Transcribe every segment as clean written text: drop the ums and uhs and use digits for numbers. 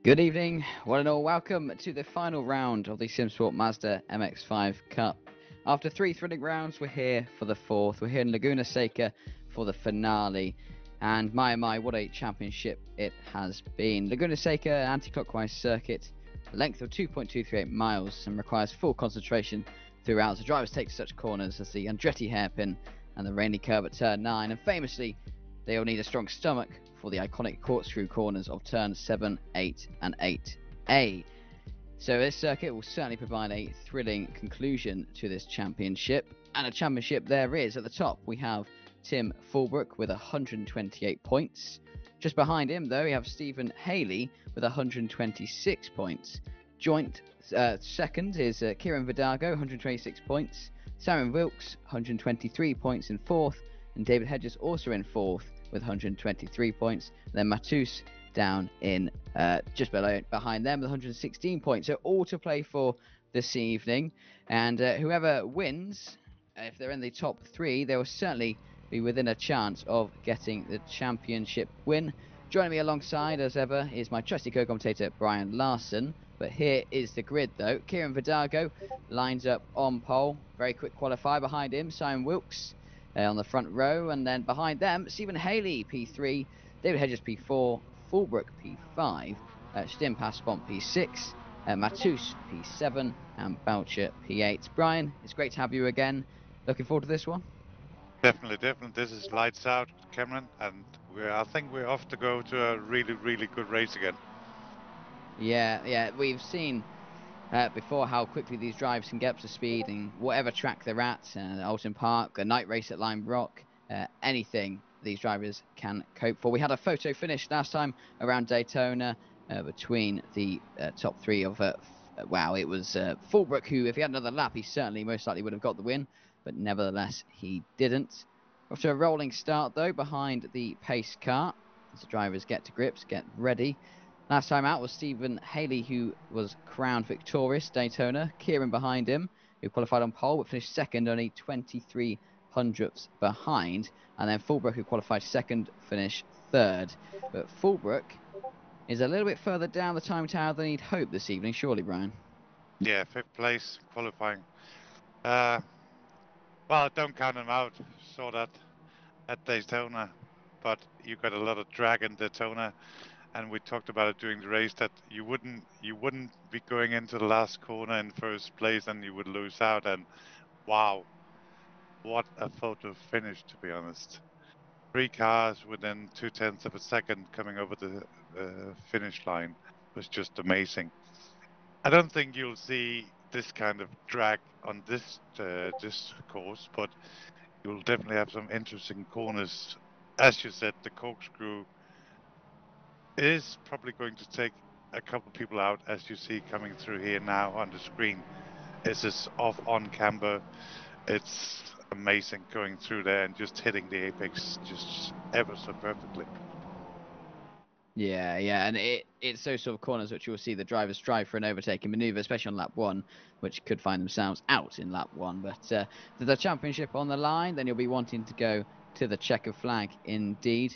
Good evening, one and all. Welcome to the final round of the Simsport Mazda MX5 Cup. After three thrilling rounds, we're here for the fourth. We're here in Laguna Seca for the finale. And my, what a championship it has been. Laguna Seca, anti-clockwise circuit, a length of 2.238 miles and requires full concentration throughout. The drivers take such corners as the Andretti hairpin and the rainy curve at turn 9. And famously, they will need a strong stomach for the iconic corkscrew corners of turns 7, 8 and 8A. So this circuit will certainly provide a thrilling conclusion to this championship. And a championship there is. At the top we have Tim Fulbrook with 128 points. Just behind him though we have Stephen Haley with 126 points. Joint second is Kieran Vidago, 126 points. Simon Wilkes, 123 points in fourth. And David Hedges also in fourth with 123 points. And then Matus down in just behind them with 116 points. So all to play for this evening. And whoever wins, if they're in the top three, they will certainly be within a chance of getting the championship win. Joining me alongside, as ever, is my trusty co-commentator Brian Larson. But here is the grid, though. Kieran Vidago lines up on pole. Very quick qualifier. Behind him, Simon Wilkes on the front row. And then behind them, Stephen Haley, P3. David Hedges, P4. Fulbrook, P5. Stim Passpont, P6. Matus, P7. And Boucher, P8. Brian, it's great to have you again. Looking forward to this one? Definitely. This is lights out, Cameron, and I think we're off to go to a really good race again. Yeah, we've seen before how quickly these drives can get up to speed and whatever track they're at, Alton Park, a night race at Lime Rock, anything these drivers can cope for. We had a photo finish last time around Daytona between the top three of, wow, it was Fulbrook, who, if he had another lap, he certainly most likely would have got the win, but nevertheless, he didn't. After a rolling start, though, behind the pace car, as the drivers get to grips, get ready. Last time out was Stephen Haley, who was crowned victorious Daytona. Kieran behind him, who qualified on pole, but finished second, only 23 hundredths behind. And then Fulbrook, who qualified second, finished third. But Fulbrook is a little bit further down the time tower than he'd hoped this evening, surely, Brian? Yeah, fifth place qualifying. Well, don't count him out. Saw that at Daytona, but you got a lot of drag in Daytona, and we talked about it during the race that you wouldn't be going into the last corner in first place and you would lose out. And wow, what a photo finish, to be honest. Three cars within 0.2 of a second coming over the finish line was just amazing. I don't think you'll see this kind of drag on this course, but you'll definitely have some interesting corners. As you said, the corkscrew is probably going to take a couple of people out, as you see coming through here now on the screen. This is off on camber. It's amazing going through there and just hitting the apex just ever so perfectly. Yeah, and it's those sort of corners which you'll see the drivers strive for an overtaking manoeuvre, especially on lap one, which could find themselves out in lap one. But the championship on the line, then you'll be wanting to go to the checker flag indeed.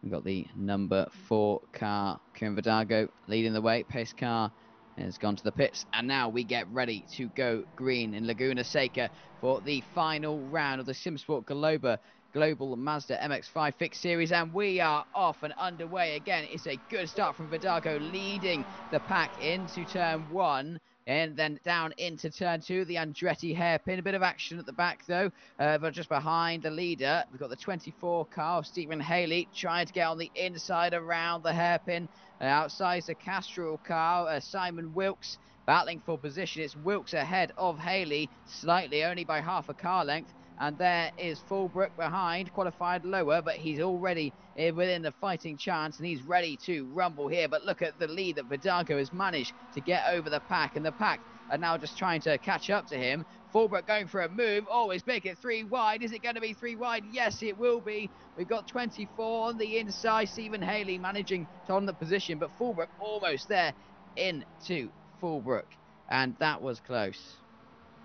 We've got the number 4 car, Kieran Vidago, leading the way. Pace car has gone to the pits, and now we get ready to go green in Laguna Seca for the final round of the Simsport Global Mazda MX5 Fixed Series, and we are off and underway again. It's a good start from Vidago, leading the pack into turn 1 and then down into turn 2. The Andretti hairpin, a bit of action at the back though, but just behind the leader we've got the 24 car of Stephen Haley trying to get on the inside around the hairpin. Outside the Castrol car, Simon Wilkes battling for position. It's Wilkes ahead of Haley, slightly, only by half a car length. And there is Fulbrook behind, qualified lower, but he's already within the fighting chance, and he's ready to rumble here. But look at the lead that Vidago has managed to get over the pack, and the pack are now just trying to catch up to him. Fulbrook going for a move. Oh, he's making it 3 wide. Is it going to be 3 wide? Yes, it will be. We've got 24 on the inside. Stephen Haley managing to hold the position, but Fulbrook almost there into Fulbrook, and that was close.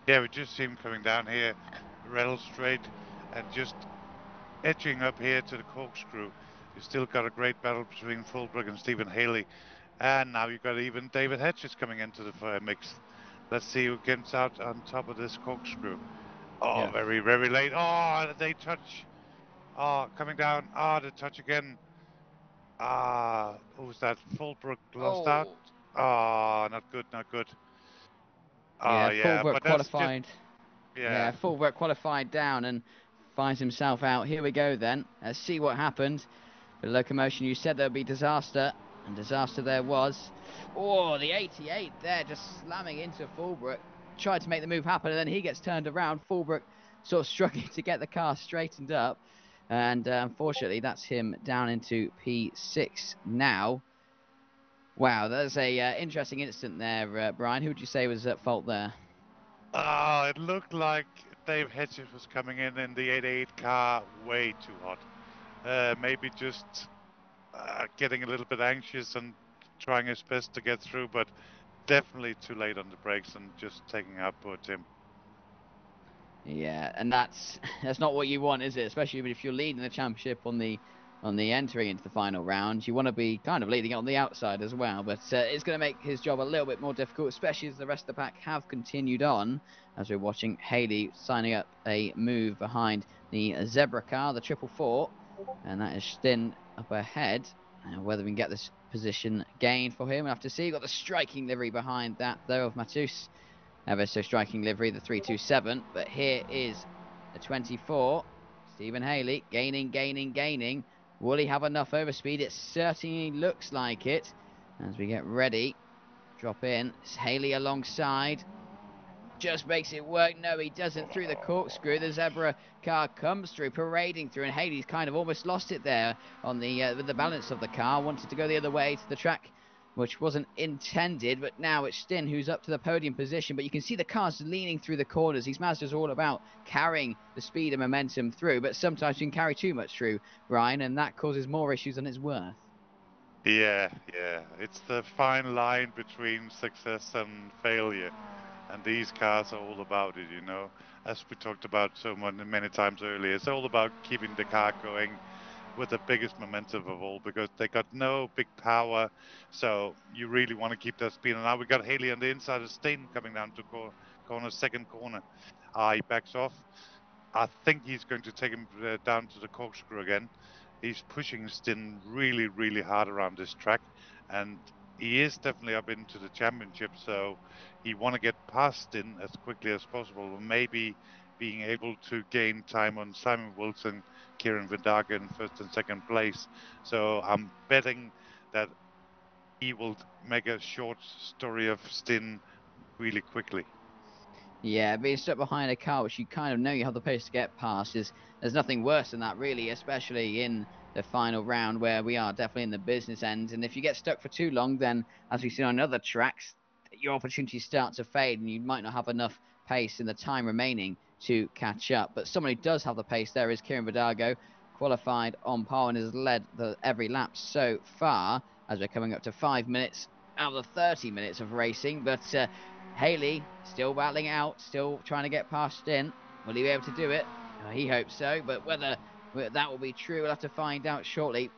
Yeah, we just see him coming down here, rattle straight, and just edging up here to the corkscrew. You still got a great battle between Fulbrook and Stephen Haley. And now you've got even David Hedges coming into the mix. Let's see who gets out on top of this corkscrew. Oh, Yeah. very, very late. Oh, they touch. Oh, coming down. Oh, the touch again. Ah, who's that? Fulbrook lost out. Oh. Oh, not good, not good. Oh, Yeah, yeah, Fulbrook but that's just, qualified. Yeah, yeah. Fulbrook qualified down and finds himself out. Here we go then. Let's see what happened. For the locomotion, you said there'd be disaster, and disaster there was. Oh, the 88 there just slamming into Fulbrook. Tried to make the move happen, and then he gets turned around. Fulbrook sort of struggling to get the car straightened up. And unfortunately, that's him down into P6 now. Wow, that's a interesting incident there, Brian. Who would you say was at fault there? Oh, it looked like Dave Hedges was coming in the 88 car way too hot. Maybe just getting a little bit anxious and trying his best to get through, but definitely too late on the brakes and just taking out poor Tim. Yeah, and that's not what you want, is it? Especially if you're leading the championship on the entry into the final round, you want to be kind of leading it on the outside as well. But it's going to make his job a little bit more difficult, especially as the rest of the pack have continued on. As we're watching Haley signing up a move behind the Zebra car, the 444, and that is Stin up ahead. Whether we can get this position gained for him, we'll have to see. Got the striking livery behind that though of Matus. Ever so striking livery, the 327. But here is the 24. Stephen Haley gaining, gaining, gaining. Will he have enough overspeed? It certainly looks like it. As we get ready, drop in. It's Haley alongside. Just makes it work. No, he doesn't through the corkscrew. The Zebra car comes through, parading through, and Haley's kind of almost lost it there on the with the balance of the car. Wanted to go the other way to the track, which wasn't intended, but now it's Stin who's up to the podium position. But you can see the car's leaning through the corners. These Mazdas are all about carrying the speed and momentum through, but sometimes you can carry too much through, Brian, and that causes more issues than it's worth. Yeah, yeah. It's the fine line between success and failure. And these cars are all about it, you know. As we talked about so many times earlier, it's all about keeping the car going with the biggest momentum of all because they got no big power. So you really want to keep that speed. And now we got Haley on the inside of Stain coming down to corner, second corner. He backs off. I think he's going to take him down to the corkscrew again. He's pushing Stin really, really hard around this track, and he is definitely up into the championship. So he want to get past Stin as quickly as possible, maybe being able to gain time on Simon Wilson, Kieran Vidaga in first and second place. So I'm betting that he will make a short story of Stin really quickly. Yeah, being stuck behind a car which you kind of know you have the pace to get past is there's nothing worse than that really, especially in the final round where we are definitely in the business end. And if you get stuck for too long, then as we've seen on other tracks, your opportunities start to fade and you might not have enough pace in the time remaining to catch up. But someone who does have the pace there is Kieran Vidago, qualified on par and has led every lap so far as we're coming up to 5 minutes out of the 30 minutes of racing. But Haley still battling out, still trying to get past in. Will he be able to do it? He hopes so, but whether that will be true, we'll have to find out shortly.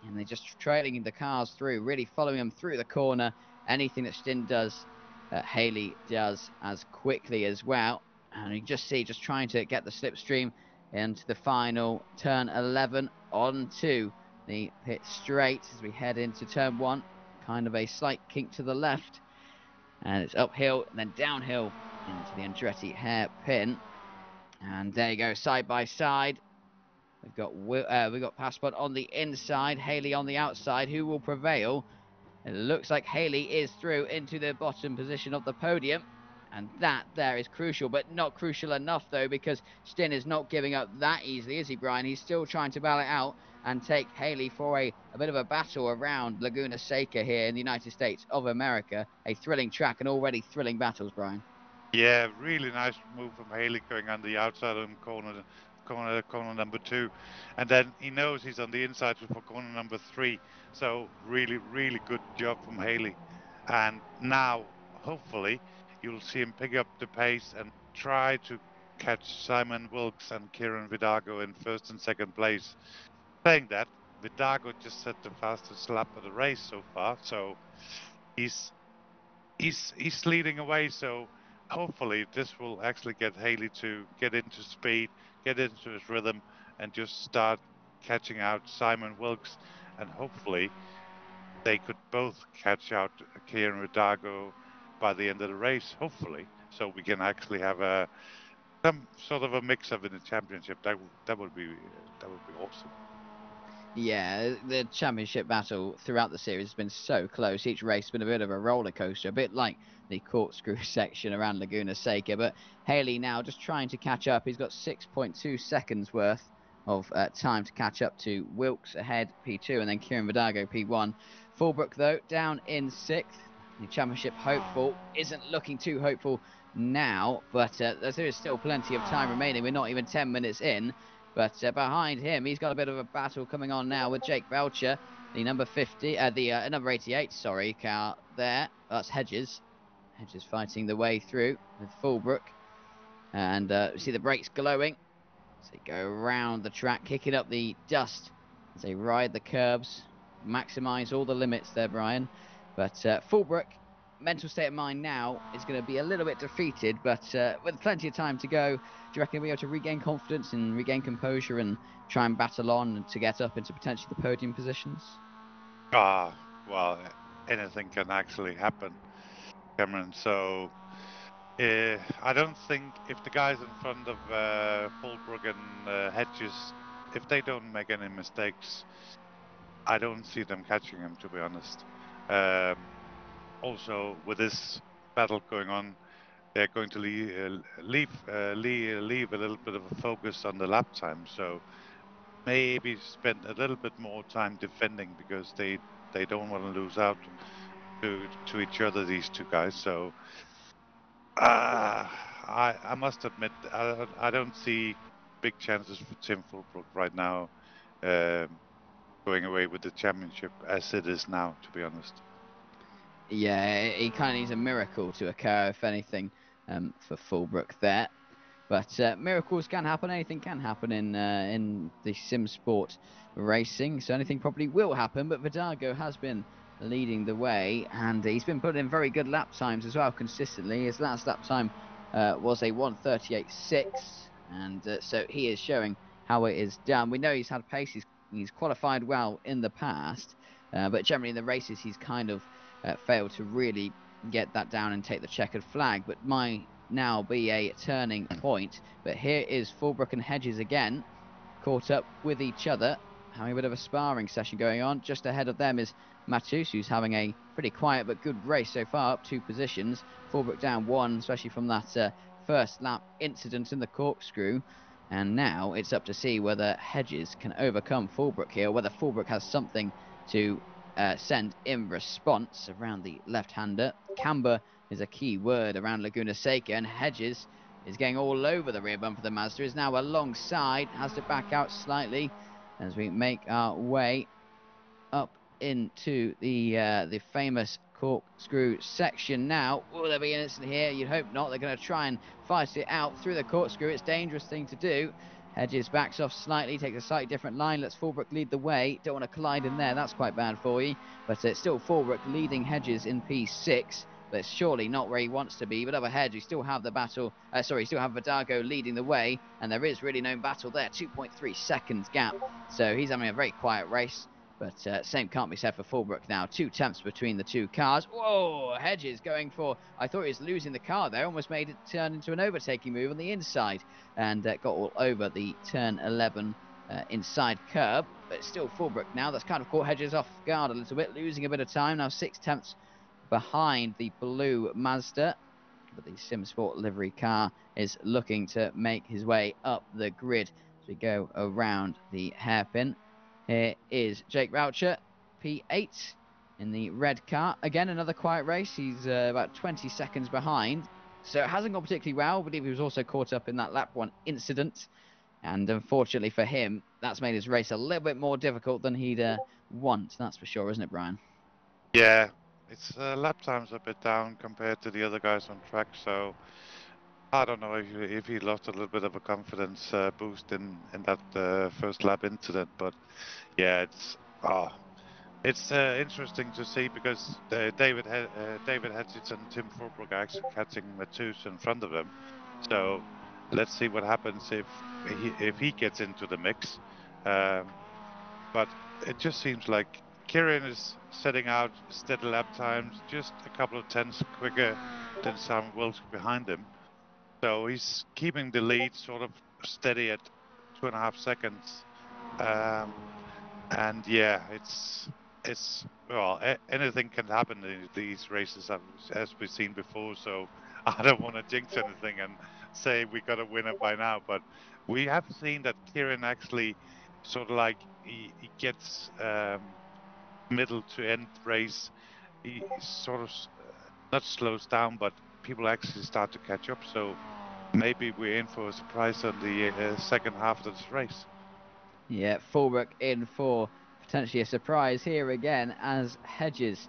And they're just trailing the cars through, really following them through the corner. Anything that Stin does, Haley does as quickly as well. And you just see, just trying to get the slipstream into the final turn 11 onto the pit straight as we head into turn one. Kind of a slight kink to the left and it's uphill and then downhill into the Andretti hairpin. And there you go, side by side. We've got Passport on the inside, Haley on the outside. Who will prevail? It looks like Haley is through into the bottom position of the podium. And that there is crucial, but not crucial enough though, because Stin is not giving up that easily, is he, Brian? He's still trying to battle it out and take Haley for a bit of a battle around Laguna Seca here in the United States of America. A thrilling track and already thrilling battles, Brian. Yeah, really nice move from Haley going on the outside on corner number two, and then he knows he's on the inside for corner number three. So really, really good job from Haley. And now, hopefully, you'll see him pick up the pace and try to catch Simon Wilkes and Kieran Vidago in first and second place. Saying that, Vidago just set the fastest lap of the race so far, so he's leading away. So hopefully this will actually get Haley to get into speed, get into his rhythm, and just start catching out Simon Wilkes, and hopefully they could both catch out Kieran Vidago by the end of the race. Hopefully, so we can actually have some sort of a mix-up in the championship. That would be awesome. Yeah, the championship battle throughout the series has been so close. Each race has been a bit of a roller coaster, a bit like the corkscrew section around Laguna Seca. But Haley now just trying to catch up. He's got 6.2 seconds worth of time to catch up to Wilkes ahead P2 and then Kieran Vidago P1. Fulbrook, though, down in 6th. The championship hopeful isn't looking too hopeful now, but there is still plenty of time remaining. We're not even 10 minutes in. But behind him, he's got a bit of a battle coming on now with Jake Belcher, the number 50, the number 88, sorry, car there. That's Hedges. Hedges fighting the way through with Fulbrook. And we see the brakes glowing. So they go around the track, kicking up the dust as they ride the curbs. Maximise all the limits there, Brian. But Fulbrook, mental state of mind now is going to be a little bit defeated, but with plenty of time to go, do you reckon he'll be able to regain confidence and regain composure and try and battle on to get up into potentially the podium positions? Well, anything can actually happen, Cameron. So I don't think if the guys in front of Fulbrook and Hedges, if they don't make any mistakes, I don't see them catching him, to be honest. Also, with this battle going on, they're going to leave a little bit of a focus on the lap time. So maybe spend a little bit more time defending because they don't want to lose out to each other, these two guys. So I must admit I don't see big chances for Tim Fulbrook right now going away with the championship as it is now, to be honest. Yeah, he kind of needs a miracle to occur, if anything, for Fulbrook there. But miracles can happen. Anything can happen in the Simsport racing. So anything probably will happen. But Vidago has been leading the way, and he's been putting in very good lap times as well consistently. His last lap time was a 1:38.6, and so he is showing how it is done. We know he's had pace. He's qualified well in the past, but generally in the races he's kind of failed to really get that down and take the checkered flag. But my now be a turning point. But here is Fulbrook and Hedges again, caught up with each other, having a bit of a sparring session going on. Just ahead of them is Matus, who's having a pretty quiet but good race so far, up 2 positions. Fulbrook down 1, especially from that first lap incident in the corkscrew. And now it's up to see whether Hedges can overcome Fulbrook here, or whether Fulbrook has something to send in response around the left-hander. Camber is a key word around Laguna Seca, and Hedges is going all over the rear bumper of the Mazda, is now alongside, has to back out slightly as we make our way up into the famous corkscrew section now. Will there be an incident here? You'd hope not. They're going to try and fight it out through the corkscrew. It's a dangerous thing to do. Hedges backs off slightly, takes a slightly different line, lets Fulbrook lead the way. Don't want to collide in there, that's quite bad for you. But it's still Fulbrook leading Hedges in P6, but it's surely not where he wants to be. But up ahead, we still have the battle, still have Vidago leading the way, and there is really no battle there, 2.3 seconds gap. So he's having a very quiet race. But same can't be said for Fulbrook now. 2 tenths between the two cars. Whoa, Hedges going for, I thought he was losing the car there. Almost made it turn into an overtaking move on the inside. And got all over the turn 11 inside curb. But it's still Fulbrook now. That's kind of caught Hedges off guard a little bit. Losing a bit of time. Now 6 tenths behind the blue Mazda. But the Simsport livery car is looking to make his way up the grid as we go around the hairpin. Here is Jake Boucher, P8 in the red car. Again, another quiet race. He's about 20 seconds behind. So it hasn't gone particularly well. I believe he was also caught up in that lap 1 incident. And unfortunately for him, that's made his race a little bit more difficult than he'd want. That's for sure, isn't it, Brian? Yeah, it's lap times a bit down compared to the other guys on track. So I don't know if he lost a little bit of a confidence boost in that first lap incident, but yeah, it's interesting to see because David Hedges and Tim Furberg are actually catching Matus in front of him. So let's see what happens if he gets into the mix. Um, but it just seems like Kieran is setting out steady lap times, just a couple of tenths quicker than Simon Wilkes behind him. So he's keeping the lead sort of steady at 2.5 seconds. Um, and yeah, it's well, anything can happen in these races as we've seen before. So I don't want to jinx anything and say we got a winner by now, but we have seen that Kieran actually sort of like he gets middle to end race. He sort of not slows down, but people actually start to catch up. So maybe we're in for a surprise on the second half of this race. Yeah, Fulbrook in for potentially a surprise here again as Hedges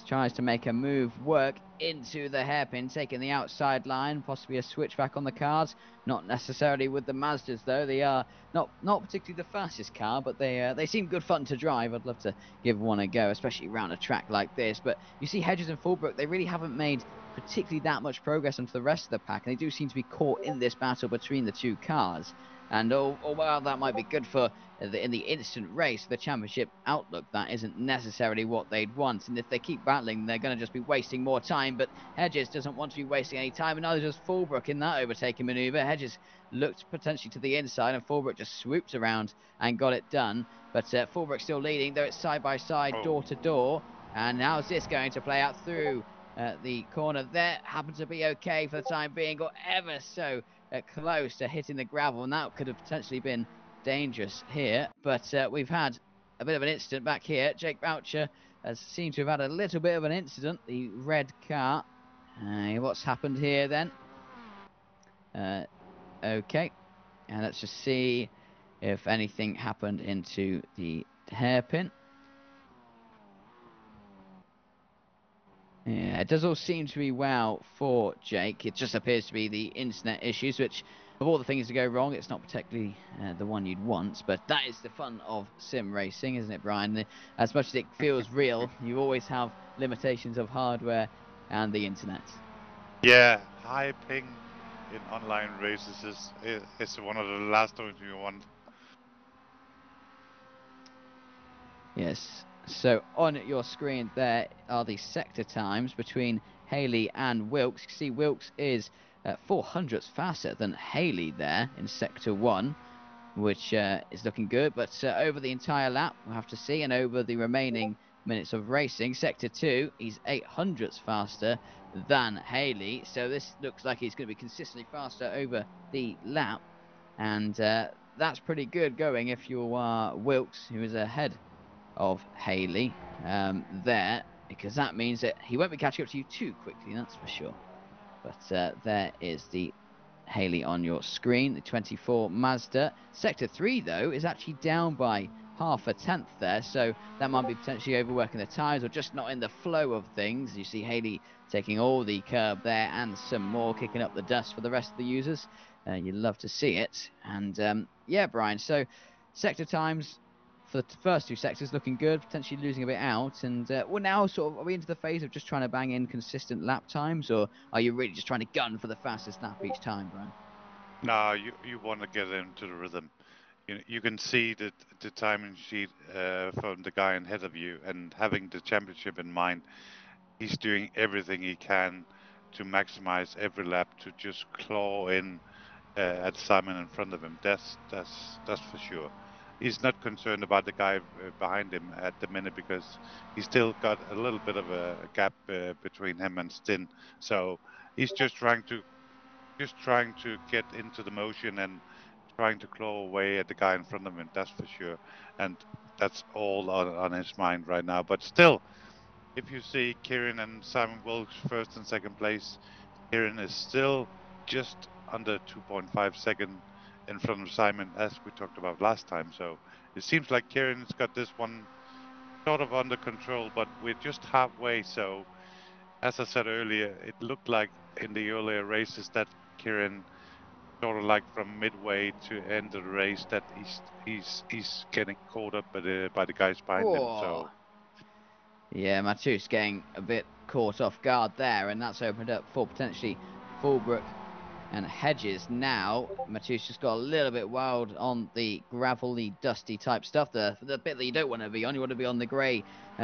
tries to make a move work into the hairpin, taking the outside line, possibly a switchback on the cards. Not necessarily with the Mazdas though. They are not particularly the fastest car, but they seem good fun to drive. I'd love to give one a go, especially around a track like this. But you see Hedges and Fulbrook, they really haven't made particularly that much progress onto the rest of the pack, and they do seem to be caught in this battle between the two cars. And while that might be good for in the instant race, the championship outlook, that isn't necessarily what they'd want. And if they keep battling, they're going to just be wasting more time. But Hedges doesn't want to be wasting any time, and neither does Fulbrook in that overtaking maneuver. Hedges looked potentially to the inside, and Fulbrook just swooped around and got it done. But Fulbrook still leading, though it's side by side, Oh, door to door. And how's this going to play out through the corner there? Happened to be okay for the time being, got ever so close to hitting the gravel, and that could have potentially been dangerous here. But we've had a bit of an incident back here. Jake Boucher has seemed to have had a little bit of an incident. The red car. What's happened here then? Okay, and let's just see if anything happened into the hairpin. Yeah, it does all seem to be well for Jake. It just appears to be the internet issues, which, of all the things to go wrong, it's not particularly the one you'd want. But that is the fun of sim racing, isn't it, Brian? As much as it feels real, you always have limitations of hardware and the internet. yeah, high ping in online races is one of the last things you want. Yes. So on your screen there are the sector times between Haley and Wilkes. You see Wilkes is 400ths faster than Haley there in sector 1, which is looking good. But over the entire lap, we'll have to see, and over the remaining minutes of racing, sector 2, he's 800ths faster than Haley. So this looks like he's going to be consistently faster over the lap, and that's pretty good going if you are Wilkes, who is ahead of Haley there, because that means that he won't be catching up to you too quickly, that's for sure. But there is the Haley on your screen, the 24 Mazda. Sector 3, though, is actually down by half a tenth there, so that might be potentially overworking the tyres or just not in the flow of things. You see Haley taking all the curb there and some more, kicking up the dust for the rest of the users. You'd love to see it. And yeah, Brian, so sector times for the first two sectors looking good, potentially losing a bit out. And well, now sort of are we into the phase of just trying to bang in consistent lap times, or are you really just trying to gun for the fastest lap each time, Brian? No, you want to get into the rhythm. You can see the timing sheet from the guy ahead of you, and having the championship in mind, he's doing everything he can to maximize every lap to just claw in at Simon in front of him. That's for sure. He's not concerned about the guy behind him at the minute because he's still got a little bit of a gap between him and Stin. So he's just trying to get into the motion and trying to claw away at the guy in front of him. That's for sure, and that's all on his mind right now. But still, if you see Kieran and Simon Wilkes first and second place, Kieran is still just under 2.5 seconds in front of Simon, as we talked about last time. So it seems like Kieran's got this one sort of under control, but we're just halfway. So as I said earlier, it looked like in the earlier races that Kieran, sort of like from midway to end of the race, that he's getting caught up by the guys behind him. Oh, So yeah, Matus getting a bit caught off guard there, and that's opened up for potentially Fulbrook and Hedges. Now Matus just got a little bit wild on the gravelly, dusty type stuff, the bit that you don't want to be on. You want to be on the grey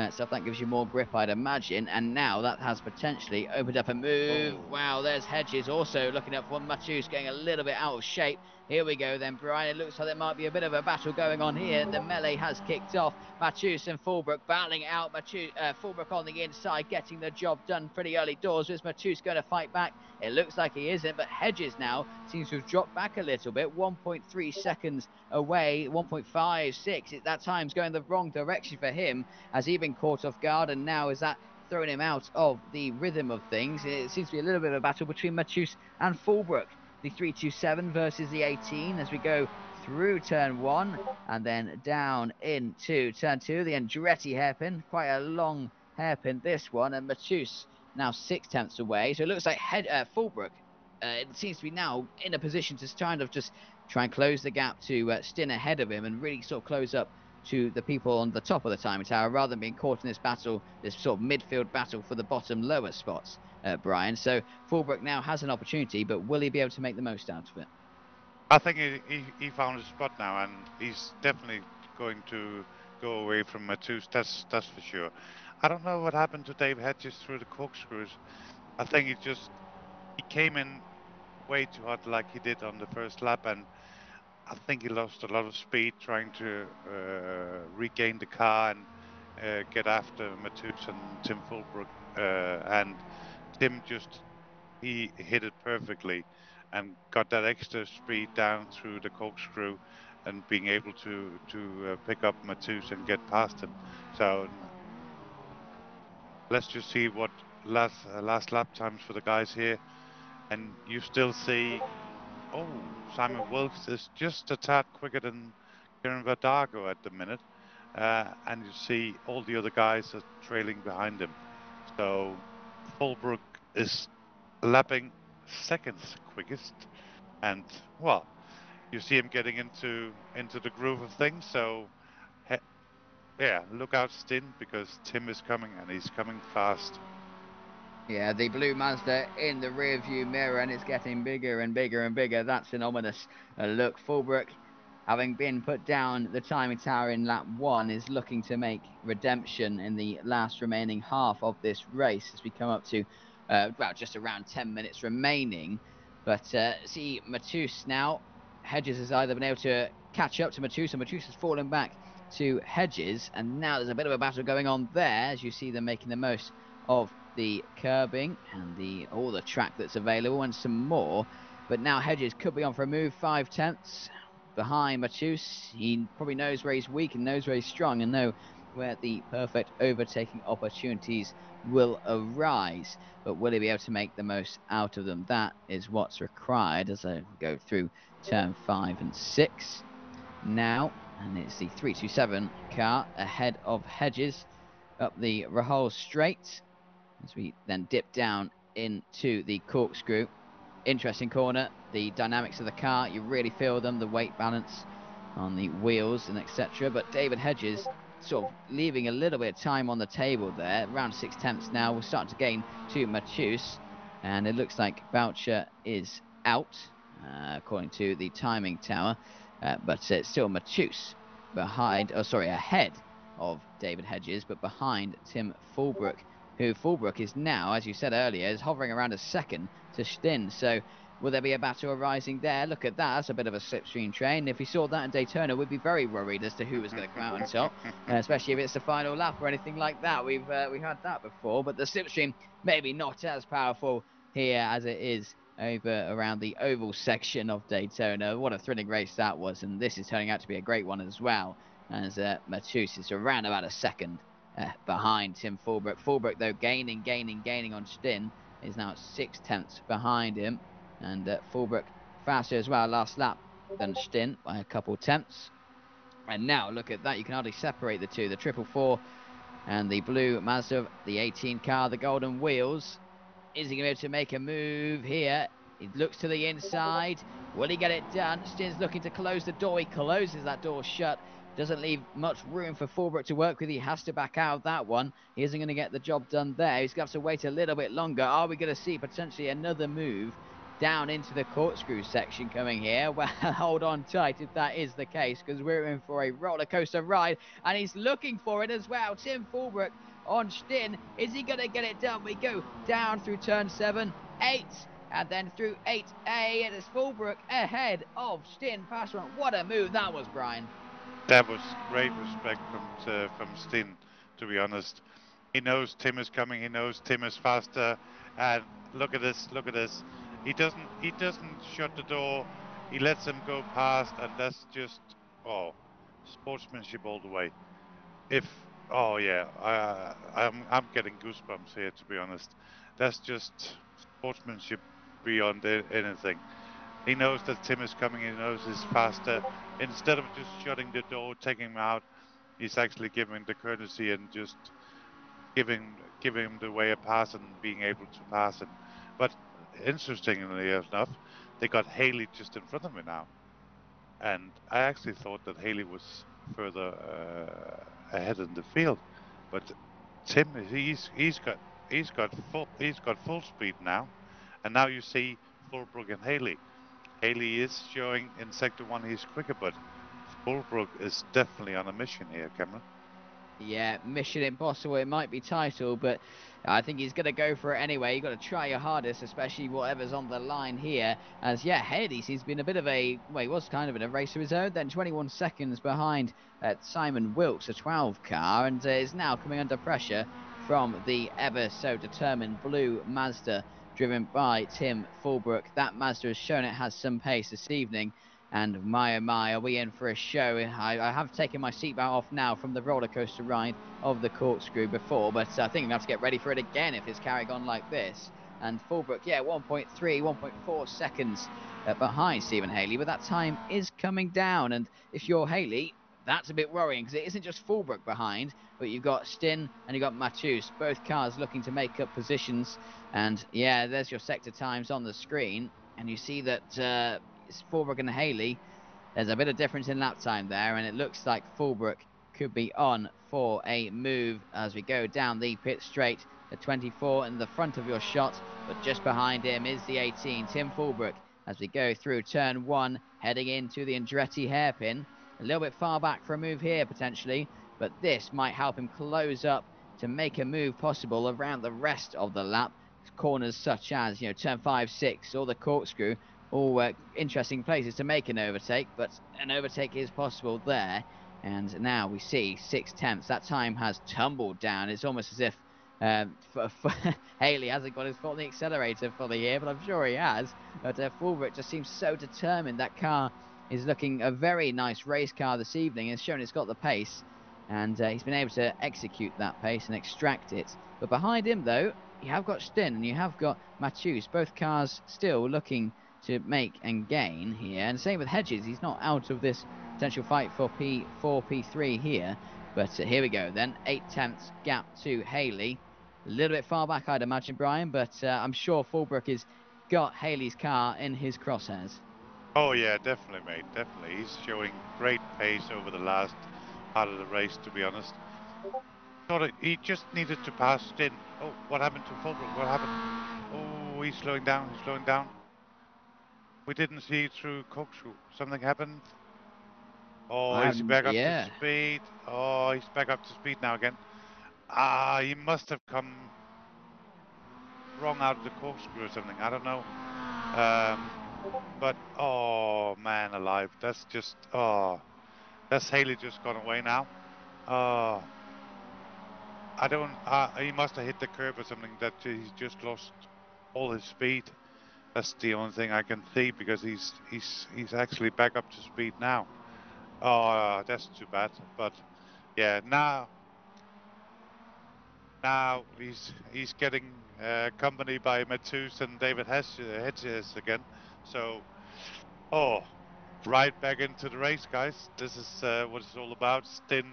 stuff. That gives you more grip, I'd imagine. And now that has potentially opened up a move. oh. Wow, there's Hedges also looking up for Matus, getting a little bit out of shape. Here we go then, Brian. It looks like there might be a bit of a battle going on here. The melee has kicked off. Matus and Fulbrook battling out. Fulbrook on the inside, getting the job done pretty early doors. Is Matus going to fight back? It looks like he isn't, but Hedges now seems to have dropped back a little bit. 1.3 seconds away, 1.56. That time's going the wrong direction for him. Has he been caught off guard? And now is that throwing him out of the rhythm of things? It seems to be a little bit of a battle between Matus and Fulbrook. The 327 versus the 18 as we go through turn 1 and then down into turn 2. The Andretti hairpin, quite a long hairpin this one, and Matus now 6/10 away. So it looks like Fulbrook, it seems to be now in a position to kind of just try and close the gap to Stin ahead of him and really sort of close up to the people on the top of the timing tower rather than being caught in this battle, this sort of midfield battle for the bottom lower spots, Brian. So Fulbrook now has an opportunity, but will he be able to make the most out of it? I think he found his spot now, and he's definitely going to go away from Matus. That's for sure. I don't know what happened to Dave Hedges through the corkscrews. I think he came in way too hot like he did on the first lap, and I think he lost a lot of speed trying to regain the car and get after Matus and Tim Fulbrook. And Tim he hit it perfectly and got that extra speed down through the corkscrew and being able to pick up Matus and get past him. So let's just see what last lap times for the guys here. And you still see, oh, Simon Wilkes is just a tad quicker than Kieran Verdago at the minute. And you see all the other guys are trailing behind him. So Fulbrook is lapping seconds quickest. And, well, you see him getting into the groove of things. So, yeah, look out, Stin, because Tim is coming, and he's coming fast. Yeah, the blue Mazda in the rear view mirror, and it's getting bigger and bigger and bigger. That's an ominous look. Fulbrook, having been put down the timing tower in lap 1, is looking to make redemption in the last remaining half of this race as we come up to, well, just around 10 minutes remaining. But see Matus now. Hedges has either been able to catch up to Matus, and Matus has fallen back to Hedges, and now there's a bit of a battle going on there as you see them making the most of the curbing and all the track that's available and some more. But now Hedges could be on for a move, 5/10 behind Matus. He probably knows where he's weak and knows where he's strong and know where the perfect overtaking opportunities will arise. But will he be able to make the most out of them? That is what's required as I go through turn 5 and 6 now. And it's the 327 car ahead of Hedges up the Rahal Straight as we then dip down into the corkscrew. Interesting corner. The dynamics of the car, you really feel them, the weight balance on the wheels and etc. But David Hedges sort of leaving a little bit of time on the table there. Around 6/10 now. We're starting to gain to Matus, and it looks like Boucher is out, according to the timing tower. But it's still Matus ahead of David Hedges, but behind Tim Fulbrook, who Fulbrook is now, as you said earlier, is hovering around a second to Stin. So will there be a battle arising there? Look at that. That's a bit of a slipstream train. If we saw that in Daytona, we'd be very worried as to who was going to come out on top, especially if it's the final lap or anything like that. We've had that before, but the slipstream maybe not as powerful here as it is over around the oval section of Daytona. What a thrilling race that was, and this is turning out to be a great one as well, as Matus is around about a second behind Tim Fulbrook. Fulbrook, though, gaining on Stin, is now at 6/10 behind him, and Fulbrook faster as well last lap than Stin by a couple tenths. And now look at that, you can hardly separate the two, the 444 and the blue Mazda, the 18 car, the golden wheels. Is he going to be able to make a move here? He looks to the inside. Will he get it done? Stin's looking to close the door. He closes that door shut. Doesn't leave much room for Fulbrook to work with. He has to back out of that one. He isn't going to get the job done there. He's going to have to wait a little bit longer. Are we going to see potentially another move down into the corkscrew section coming here? Well, hold on tight if that is the case, because we're in for a roller coaster ride, and he's looking for it as well. Tim Fulbrook on Stin. Is he going to get it done? We go down through turn 7, 8, and then through 8A. It is Fulbrook ahead of Stin past one. What a move that was, Brian. That was great respect from Stin, to be honest. He knows Tim is coming. He knows Tim is faster. And look at this. Look at this. He doesn't shut the door. He lets him go past, and that's just sportsmanship all the way. I'm getting goosebumps here, to be honest. That's just sportsmanship beyond anything. He knows that Tim is coming. He knows he's faster. Instead of just shutting the door, taking him out, he's actually giving the courtesy and just giving him the way of pass and being able to pass him. But interestingly enough, they got Haley just in front of me now, and I actually thought that Haley was further ahead in the field, but Tim, he's got full speed now, and now you see Fulbrook and Haley. Haley is showing in sector 1 he's quicker, but Fulbrook is definitely on a mission here, Cameron. Yeah, Mission Impossible, it might be titled, but I think he's going to go for it anyway. You've got to try your hardest, especially whatever's on the line here. As, yeah, Haley's, he's been a bit of a, well, he was kind of in a race of his own, then 21 seconds behind Simon Wilkes, a 12 car, and is now coming under pressure from the ever so determined blue Mazda, driven by Tim Fulbrook. That Mazda has shown it has some pace this evening. And my oh my, are we in for a show? I have taken my seatbelt off now from the roller coaster ride of the corkscrew before, but I think we have to get ready for it again if it's carrying on like this. And Fulbrook, yeah, 1.3, 1.4 seconds behind Stephen Haley, but that time is coming down. And if you're Haley, that's a bit worrying, because it isn't just Fulbrook behind, but you've got Stin and you've got Matus, both cars looking to make up positions. And yeah, there's your sector times on the screen, and you see that Fulbrook and Haley, there's a bit of difference in lap time there, and it looks like Fulbrook could be on for a move as we go down the pit straight. The 24 in the front of your shot, but just behind him is the 18, Tim Fulbrook, as we go through turn 1, heading into the Andretti hairpin. A little bit far back for a move here, potentially, but this might help him close up to make a move possible around the rest of the lap. Corners such as, turn 5, 6, or the corkscrew, all interesting places to make an overtake, but an overtake is possible there. And now we see 6/10. That time has tumbled down. It's almost as if Haley hasn't got his foot on the accelerator for the year, but I'm sure he has. But Fulbrook just seems so determined. That car is looking a very nice race car this evening. It's shown it's got the pace, and he's been able to execute that pace and extract it. But behind him, though, you have got Stin and you have got Matus. Both cars still looking to make and gain here. And same with Hedges. He's not out of this potential fight for P4, P3 here. But here we go then. 8/10 gap to Haley. A little bit far back, I'd imagine, Brian. But I'm sure Fulbrook has got Haley's car in his crosshairs. Oh yeah, definitely, mate. Definitely. He's showing great pace over the last part of the race, to be honest. He just needed to pass Stin. Oh, what happened to Fulbrook? What happened? Oh, he's slowing down. He's slowing down. We didn't see it through corkscrew. Something happened. Oh, is he back up to speed? Oh, he's back up to speed now again. He must have come wrong out of the corkscrew or something. I don't know. But, oh, man alive. That's just, that's Haley just gone away now. He must have hit the curb or something that he's just lost all his speed. That's the only thing I can see, because he's actually back up to speed now. Oh, that's too bad. But yeah, now he's getting accompanied by Matus and David Hedges again. So, right back into the race, guys. This is what it's all about. Stin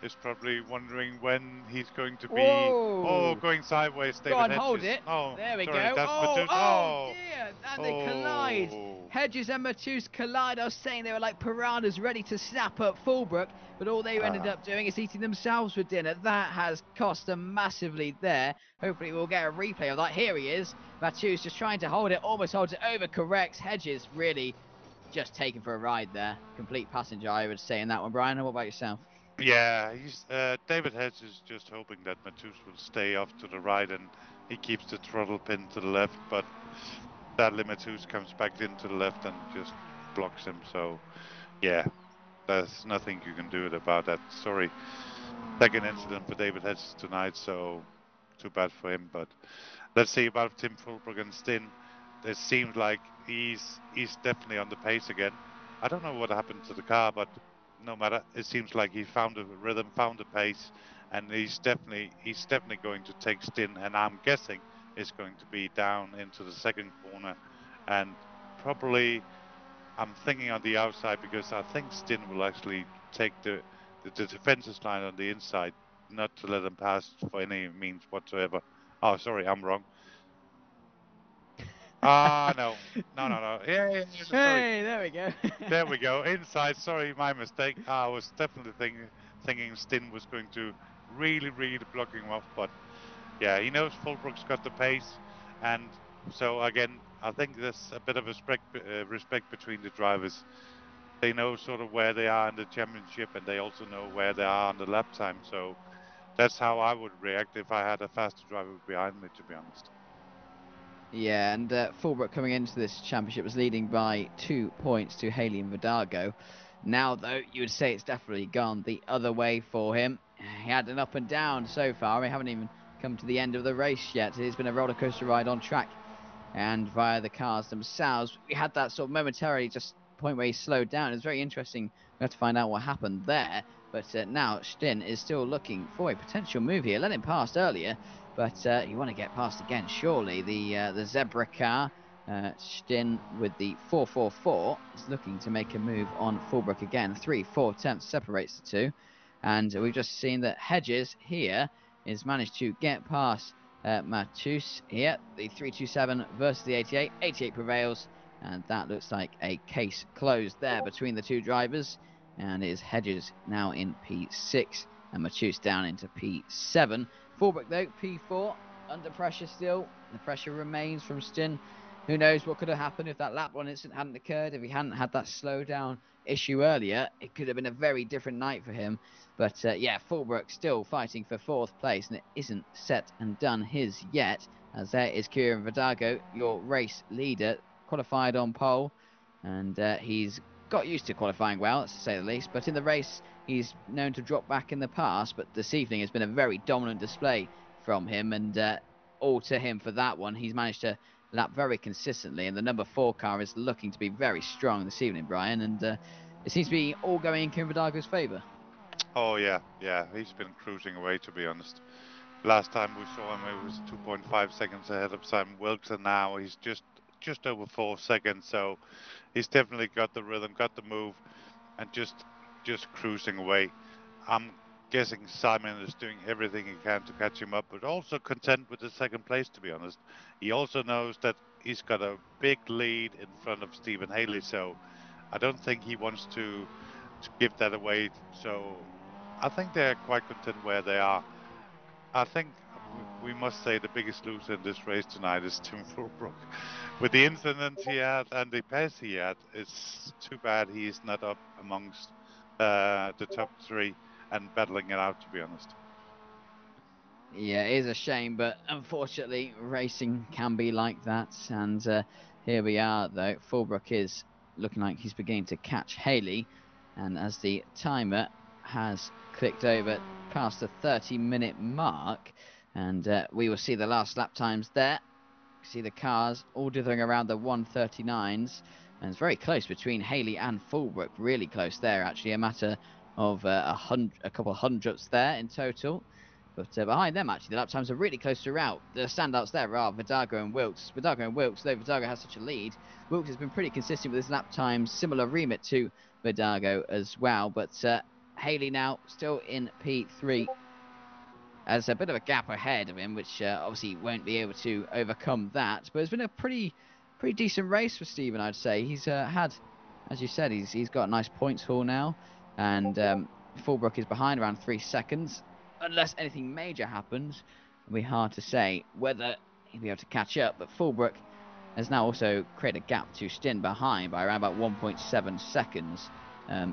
is probably wondering when he's going to be. Oh, Whoa! going sideways, Go David on, hold Hedges. it. No, There we sorry, go. that's Oh, Matus. oh Oh, dear! And they collide. oh. Hedges and Matus collide. I was saying they were like piranhas ready to snap up Fullbrook, but all they ended up doing is eating themselves for dinner. That has cost them massively there. Hopefully we'll get a replay of that. Here he is. Matus just trying to hold it, almost holds it, overcorrects. Hedges really just taken for a ride there. Complete passenger, I would say, in that one. Brian, what about yourself? Yeah, he's David Hedges is just hoping that Matus will stay off to the right and he keeps the throttle pin to the left, but sadly Matus comes back into the left and just blocks him. So yeah, there's nothing you can do about that. Sorry. Second incident for David Hedges tonight, so too bad for him. But let's see about Tim Fulbrook and Stin. It seems like he's definitely on the pace again. I don't know what happened to the car, but no matter, it seems like he found a rhythm, found a pace, and he's definitely going to take Stin. And I'm guessing it's going to be down into the second corner, and probably I'm thinking on the outside because I think Stin will actually take the defenses line on the inside, not to let them pass for any means whatsoever. Oh, sorry, I'm wrong. Ah, no. No. Yeah, sorry. Hey, there we go. There we go. Inside. Sorry, my mistake. I was definitely thinking Stin was going to really blocking him off, but yeah, he knows Fulbrook's got the pace, and so again, I think there's a bit of respect between the drivers. They know sort of where they are in the championship, and they also know where they are on the lap time. So that's how I would react if I had a faster driver behind me, to be honest. Yeah, and Fulbrook coming into this championship was leading by 2 points to Haley and Vidago. Now, though, you would say it's definitely gone the other way for him. He had an up and down so far. We haven't even come to the end of the race yet. It's been a roller coaster ride on track and via the cars themselves. We had that sort of momentarily just point where he slowed down. It was very interesting. We have to find out what happened there. But now Stin is still looking for a potential move here. Let him past earlier, but you want to get past again, surely. The Zebra car, Stin with the 444 is looking to make a move on Fulbrook again. 3/4 tenths separates the two. And we've just seen that Hedges here is managed to get past Matus here, the 327 versus the 88. 88 prevails, and that looks like a case closed there between the two drivers. And it is Hedges now in P6 and Matus down into P7. Fulbrook, though, P4, under pressure still. The pressure remains from Stin. Who knows what could have happened if that lap one incident hadn't occurred, if he hadn't had that slowdown issue earlier. It could have been a very different night for him. But yeah, Fulbrook still fighting for 4th place, and it isn't set and done his yet, as there is Kieran Vidago, your race leader, qualified on pole, and he's got used to qualifying well, to say the least. But in the race, he's known to drop back in the past, but this evening has been a very dominant display from him, and all to him for that one. He's managed to lap very consistently, and the number 4 car is looking to be very strong this evening, Brian, and it seems to be all going in Kieran Vidago's favour. Oh yeah, he's been cruising away, to be honest. Last time we saw him, it was 2.5 seconds ahead of Simon Wilkes, and now he's just over 4 seconds. So he's definitely got the rhythm, got the move, and just cruising away. I'm guessing Simon is doing everything he can to catch him up, but also content with the second place, to be honest. He also knows that he's got a big lead in front of Stephen Haley, so I don't think he wants to give that away. So I think they're quite content where they are. I think we must say the biggest loser in this race tonight is Tim Fulbrook. With the incidents he had and the pace he had, it's too bad he's not up amongst the top 3 and battling it out, to be honest. Yeah, it is a shame, but unfortunately, racing can be like that. And here we are, though. Fulbrook is looking like he's beginning to catch Haley. And as the timer has clicked over past the 30-minute mark, and we will see the last lap times there. See the cars all dithering around the 139s. And it's very close between Haley and Fulbrook. Really close there, actually. A matter of a couple hundredths there in total. But behind them, actually, the lap times are really close throughout. The standouts there are Vidago and Wilkes. Vidago and Wilkes, though Vidago has such a lead, Wilkes has been pretty consistent with his lap times, similar remit to Vidago as well. But Haley now still in P3. There's a bit of a gap ahead of him, which obviously won't be able to overcome that. But it's been a pretty decent race for Stephen, I'd say. He's had, as you said, he's got a nice points haul now, and Fullbrook is behind around 3 seconds. Unless anything major happens, it'll be hard to say whether he'll be able to catch up. But Fullbrook has now also created a gap to Stin behind by around about 1.7 seconds.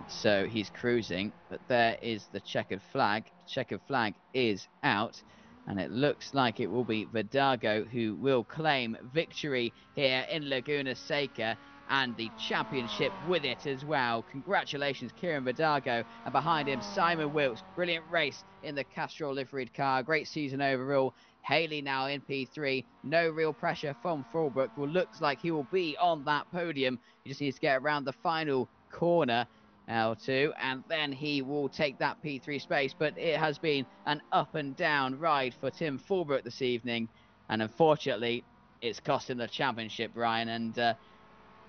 So he's cruising, but there is the checkered flag. Checkered flag is out, and it looks like it will be Vidago who will claim victory here in Laguna Seca, and the championship with it as well. Congratulations, Kieran Vidago, and behind him, Simon Wilkes. Brilliant race in the Castrol liveried car. Great season overall. Haley now in P3. No real pressure from Fullbrook. Well, looks like he will be on that podium. He just needs to get around the final corner. L2, and then he will take that P3 space. But it has been an up and down ride for Tim Fullbrook this evening, and unfortunately, it's cost him the championship, Brian. And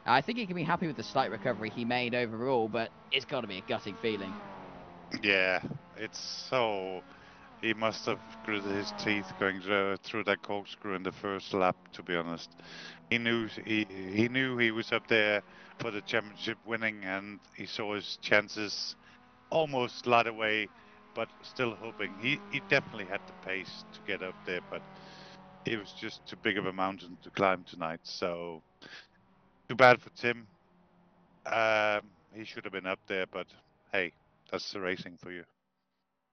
I think he can be happy with the slight recovery he made overall, but it's got to be a gutting feeling. Yeah, it's so. He must have gritted his teeth going through that corkscrew in the first lap. To be honest, he knew he was up there for the championship winning, and he saw his chances almost slide away, but still hoping. He definitely had the pace to get up there, but it was just too big of a mountain to climb tonight. So too bad for Tim. He should have been up there, but hey, that's the racing for you.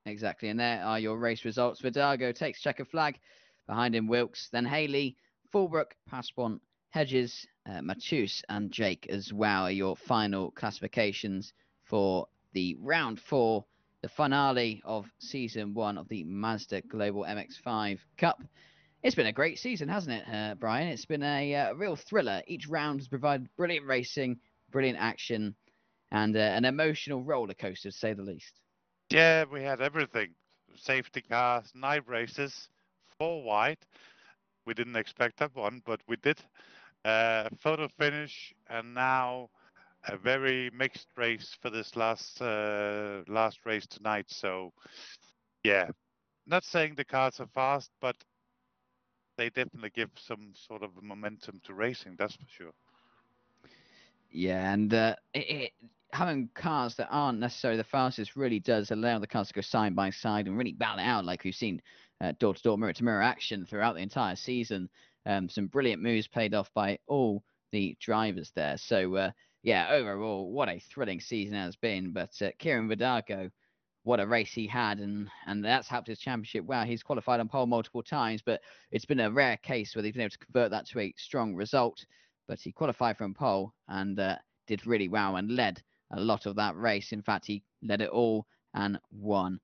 Exactly, and there are your race results. Vidago takes checkered flag. Behind him, Wilkes, then Haley, Fullbrook, Passpont, Hedges, Matus, and Jake as well are your final classifications for the round 4, the finale of season 1 of the Mazda Global MX5 Cup. It's been a great season, hasn't it, Brian? It's been a real thriller. Each round has provided brilliant racing, brilliant action, and an emotional roller coaster, to say the least. Yeah, we had everything. Safety cars, night races, 4 wide. We didn't expect that one, but we did. Photo finish, and now a very mixed race for this last race tonight. So, yeah, not saying the cars are fast, but they definitely give some sort of momentum to racing. That's for sure. Yeah, and having cars that aren't necessarily the fastest really does allow the cars to go side by side and really battle it out, like we've seen door to door, mirror to mirror action throughout the entire season. Some brilliant moves played off by all the drivers there. So, yeah, overall, what a thrilling season it has been. But Kieran Vidago, what a race he had, and that's helped his championship. Wow, he's qualified on pole multiple times, but it's been a rare case where they've been able to convert that to a strong result. But he qualified from pole and did really well and led a lot of that race. In fact, he led it all and won.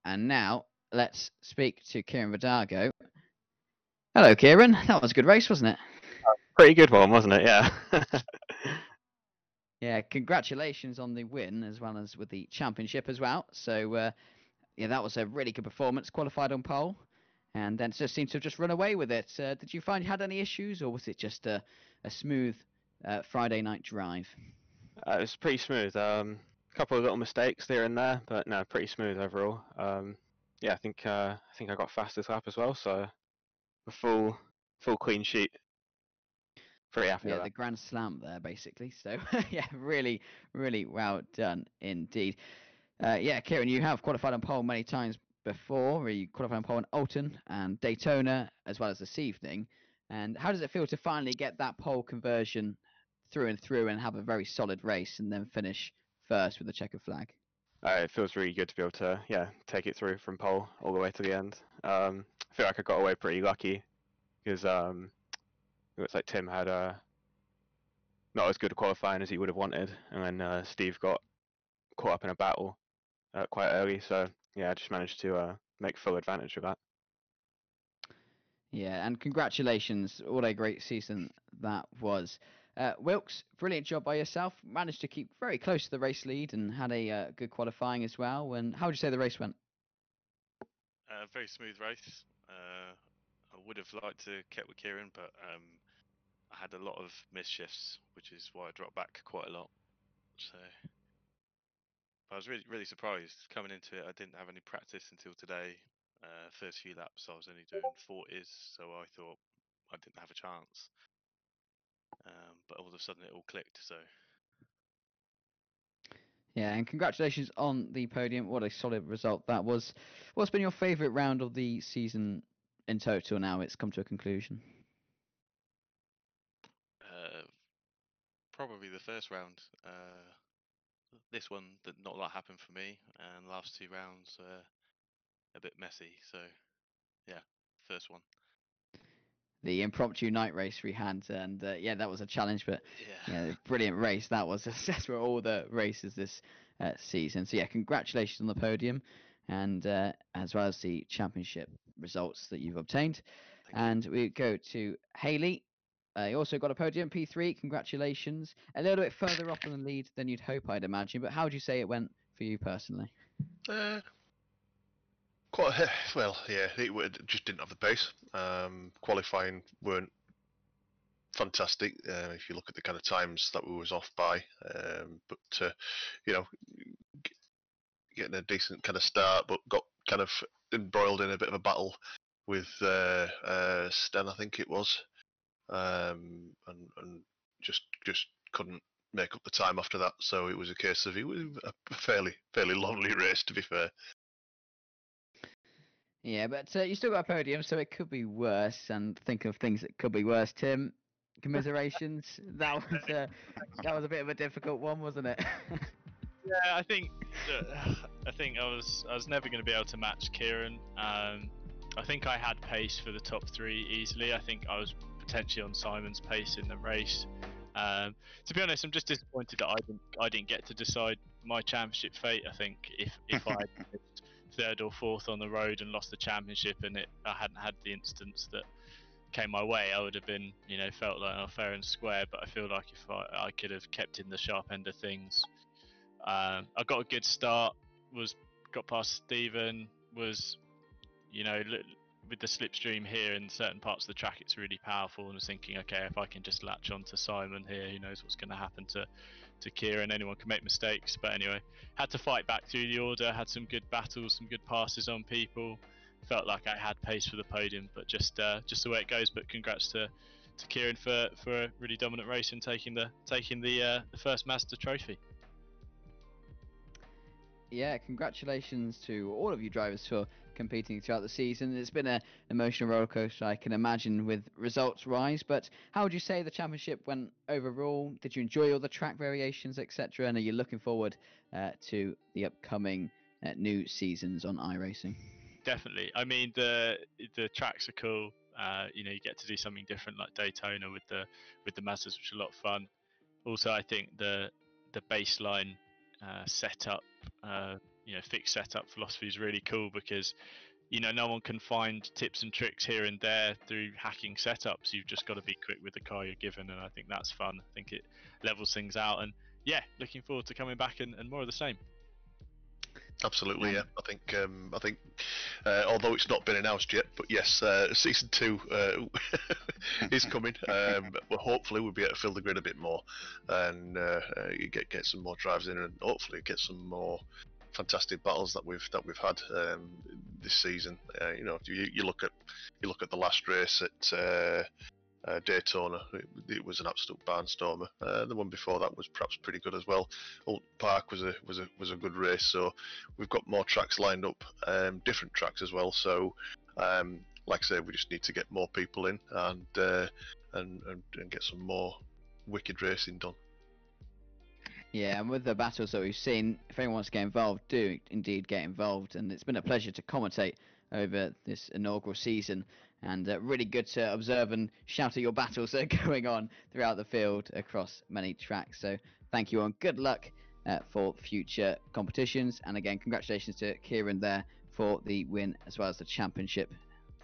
And now let's speak to Kieran Vidago. Hello, Kieran. That was a good race, wasn't it? Pretty good one, wasn't it? Yeah. Yeah, congratulations on the win as well as with the championship as well. So, yeah, that was a really good performance. Qualified on pole, and then just seemed to have just run away with it. Did you find you had any issues, or was it just a smooth Friday night drive? It was pretty smooth. A couple of little mistakes here and there, but no, pretty smooth overall. Yeah, I think I got fastest lap as well, so a full clean sheet. Pretty happy Yeah, with the that. grand slam there, basically. So, yeah, really, really well done indeed. Yeah, Kieran, you have qualified on pole many times before. You qualified on pole in Alton and Daytona, as well as this evening. And how does it feel to finally get that pole conversion through and through and have a very solid race and then finish first with the checkered flag? It feels really good to be able to take it through from pole all the way to the end. I feel like I got away pretty lucky because it looks like Tim had not as good a qualifying as he would have wanted, and then Steve got caught up in a battle quite early. So yeah, I just managed to make full advantage of that. Yeah, and congratulations. What a great season that was. Wilkes, brilliant job by yourself. Managed to keep very close to the race lead and had a good qualifying as well. And how would you say the race went? Very smooth race. I would have liked to kept with Kieran, but I had a lot of missed shifts, which is why I dropped back quite a lot. So, I was really surprised coming into it. I didn't have any practice until today. First few laps, I was only doing 40s, so I thought I didn't have a chance. But all of a sudden, it all clicked. So Yeah, and congratulations on the podium. What a solid result that was. What's been your favourite round of the season in total now? It's come to a conclusion. probably the first round. This one, not a lot happened for me, and last 2 rounds a bit messy. So yeah, first one. The impromptu night race we had, and yeah, that was a challenge, but yeah, brilliant race that was. That's for all the races this season. So yeah, congratulations on the podium, and as well as the championship results that you've obtained. Thank And we go to Haley. You also got a podium, P3. Congratulations. A little bit further off in the lead than you'd hope, I'd imagine. But how would you say it went for you personally? Quite well, yeah. Just didn't have the pace. Qualifying weren't fantastic if you look at the kind of times that we was off by. But you know, getting a decent kind of start, but got kind of embroiled in a bit of a battle with Sten, I think it was, and just couldn't make up the time after that. So it was a case of it was a fairly lonely race, to be fair. Yeah, but you still got a podium, so it could be worse. And think of things that could be worse. Tim, commiserations. That was a bit of a difficult one, wasn't it? Yeah, I think I was never going to be able to match Kieran. I think I had pace for the top 3 easily. I think I was potentially on Simon's pace in the race. To be honest, I'm just disappointed that I didn't get to decide my championship fate. I think if I had finished 3rd or 4th on the road and lost the championship, and I hadn't had the instance that came my way, I would have been, felt like fair and square. But I feel like if I could have kept in the sharp end of things. I got a good start. Got past Stephen. Was with the slipstream here in certain parts of the track, it's really powerful. And I was thinking, okay, if I can just latch onto Simon here, who knows what's going to happen to Kieran? Anyone can make mistakes. But anyway, had to fight back through the order. Had some good battles, some good passes on people. Felt like I had pace for the podium, but just the way it goes. But congrats to Kieran for a really dominant race and taking the first Mazda trophy. Yeah, congratulations to all of you drivers for competing throughout the season. It's been an emotional rollercoaster, I can imagine, with results rise. But how would you say the championship went overall? Did you enjoy all the track variations, etc.? And are you looking forward to the upcoming new seasons on iRacing? Definitely. I mean, the tracks are cool. You get to do something different, like Daytona with the Mazdas, which are a lot of fun. Also, I think the baseline setup, fixed setup philosophy is really cool because no one can find tips and tricks here and there through hacking setups. You've just got to be quick with the car you're given, and I think that's fun. I think it levels things out, and yeah, looking forward to coming back and more of the same. Absolutely, yeah. I think although it's not been announced yet, but yes, season 2 is coming. But hopefully we'll be able to fill the grid a bit more, and you get some more drives in, and hopefully get some more fantastic battles that we've had this season. You look at the last race at Daytona, it was an absolute barnstormer. The one before that was perhaps pretty good as well. Old Park was a good race. So we've got more tracks lined up, different tracks as well. So like I say, we just need to get more people in and get some more wicked racing done. Yeah, and with the battles that we've seen, if anyone wants to get involved, do indeed get involved. And it's been a pleasure to commentate over this inaugural season, and really good to observe and shout at your battles that are going on throughout the field across many tracks. So thank you, and good luck for future competitions. And again, congratulations to Kieran there for the win as well as the championship.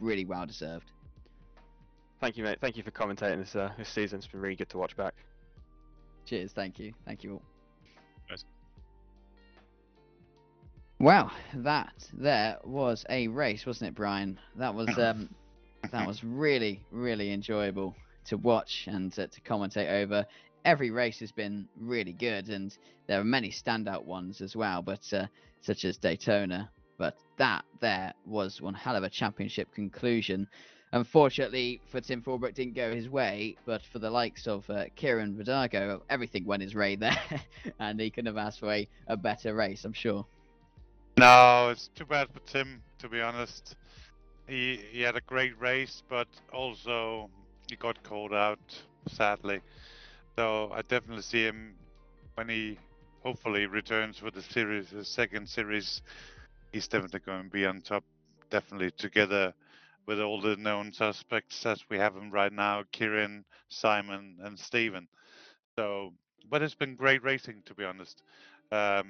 Really well deserved. Thank you, mate. Thank you for commentating this season. It's been really good to watch back. Cheers. Thank you all. Nice. Wow, that there was a race, wasn't it, Brian? That was that was really enjoyable to watch and to commentate over. every race has been really good, and there are many standout ones as well, but such as Daytona. But that there was one hell of a championship conclusion. Unfortunately for Tim Fulbrook, didn't go his way, but for the likes of Kieran Vidago, everything went his way there, and he couldn't have asked for a better race, I'm sure. No, it's too bad for Tim, to be honest. He had a great race, but also he got called out, sadly. So I definitely see him when he hopefully returns for the series, the second series. He's definitely going to be on top, definitely together with all the known suspects as we have them right now: Kieran, Simon, and Stephen. So, but it's been great racing, to be honest. I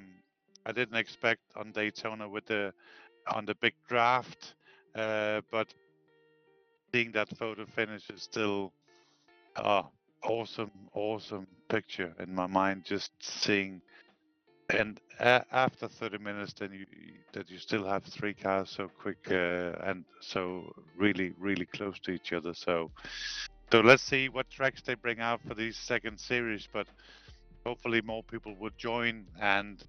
didn't expect on Daytona with on the big draft, but seeing that photo finish is still awesome picture in my mind. Just seeing, and after 30 minutes, then that you still have three cars so quick and so really close to each other. So let's see what tracks they bring out for this second series, but hopefully more people would join and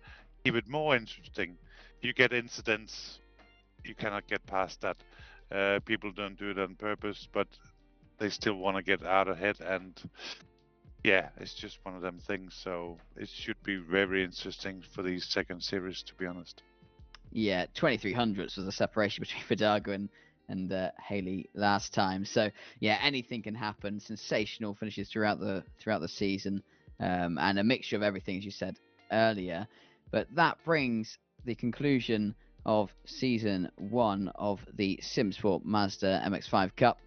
keep it more interesting. If you get incidents, you cannot get past that. People don't do it on purpose, but they still want to get out ahead, and yeah, it's just one of them things. So it should be very interesting for the second series, to be honest. Yeah, 2300s was the separation between Vidago and Haley last time. So yeah, anything can happen. Sensational finishes throughout the season, and a mixture of everything, as you said earlier. But that brings the conclusion of season 1 of the Simsport Mazda MX5 Cup.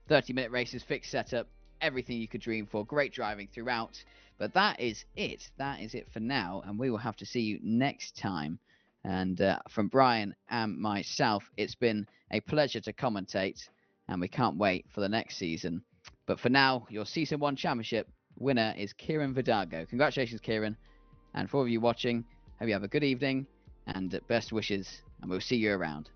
30-minute races, fixed setup, everything you could dream for. Great driving throughout. But that is it. That is it for now, and we will have to see you next time. And from Brian and myself, it's been a pleasure to commentate, and we can't wait for the next season. But for now, your Season 1 Championship winner is Kieran Vidago. Congratulations, Kieran. And for all of you watching, hope you have a good evening, and best wishes, and we'll see you around.